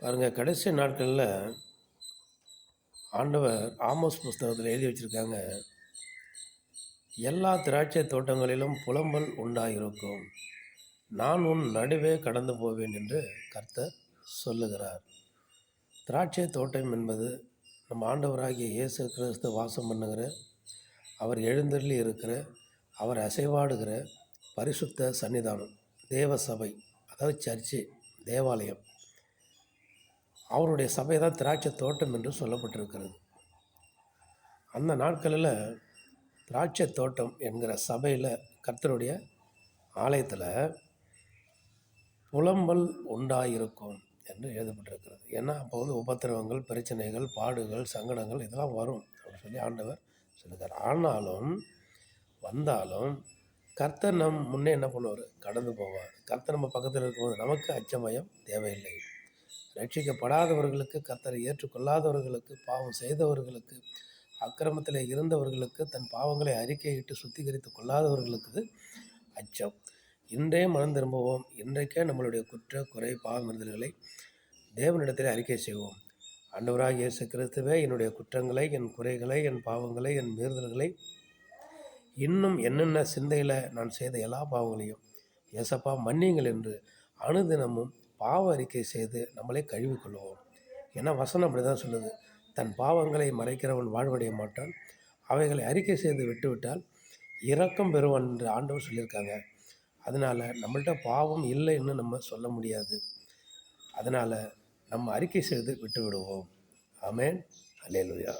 பாருங்கள், கடைசி நாட்களில் ஆண்டவர் ஆமோஸ் புஸ்தகத்தில் எழுதி வச்சுருக்காங்க, எல்லா திராட்சை தோட்டங்களிலும் புலம்பல் உண்டாயிருக்கும், நான் உன் நடுவே கடந்து போவேன் என்று கர்த்தர் சொல்லுகிறார். திராட்சை தோட்டம் என்பது நம்ம ஆண்டவராகிய இயேசு கிறிஸ்து வாசம் பண்ணுகிற, அவர் எழுந்தருளி இருக்கிற, அவர் அசைவாடுகிற பரிசுத்த சன்னிதானம், தேவ சபை, அதாவது சர்ச்சு, தேவாலயம். அவருடைய சபை தான் திராட்சை தோட்டம் என்று சொல்லப்பட்டிருக்கிறது. அந்த நாட்களில் திராட்சை தோட்டம் என்கிற சபையில், கர்த்தருடைய ஆலயத்தில் புலம்பல் உண்டாயிருக்கும் என்று எழுதப்பட்டிருக்கிறது. ஏன்னா அப்போ உபத்திரவங்கள், பிரச்சனைகள், பாடுகள், சங்கடங்கள் இதெல்லாம் வரும் அப்படின்னு சொல்லி ஆண்டவர் சொல்லுகிறார். ஆனாலும் வந்தாலும் கர்த்தர் நம் முன்னே என்ன பண்ணுவார்? கடந்து போவார். கர்த்தர் நம்ம பக்கத்தில் இருக்கும்போது நமக்கு அச்சமயம் தேவையில்லை. ரட்சிக்கப்படாதவர்களுக்கு, கர்த்தரை ஏற்றுக்கொள்ளாதவர்களுக்கு, பாவம் செய்தவர்களுக்கு, அக்கிரமத்தில் இருந்தவர்களுக்கு, தன் பாவங்களை அறிக்கையிட்டு சுத்திகரித்து கொள்ளாதவர்களுக்கு அச்சம். இன்றே மனம் திரும்புவோம். இன்றைக்கே நம்மளுடைய குற்ற குறை பாவ மீறுதல்களை தேவனிடத்தில் அறிக்கை செய்வோம். ஆண்டவராகிய இயேசு கிறிஸ்துவே, என்னுடைய குற்றங்களை, என் குறைகளை, என் பாவங்களை, என் மீறுதல்களை, இன்னும் என்னென்ன சிந்தையில் நான் செய்த எல்லா பாவங்களையும் ஏசப்பா மன்னியுங்கள் என்று அனுதினமும் பாவ அறிக்கை செய்து நம்மளை கழுவிக்கொள்வோம். ஏன்னா வசனம் அப்படி தான் சொல்லுது, தன் பாவங்களை மறைக்கிறவன் வாழ்வடைய மாட்டான், அவைகளை அறிக்கை செய்து விட்டுவிட்டால் இரக்கம் பெறுவான் என்று ஆண்டவர் சொல்லியிருக்காங்க. அதனால் நம்மள்கிட்ட பாவம் இல்லைன்னு நம்ம சொல்ல முடியாது. அதனால் நம்ம அறிக்கை செய்து விட்டு விடுவோம். ஆமென். அல்லேலூயா.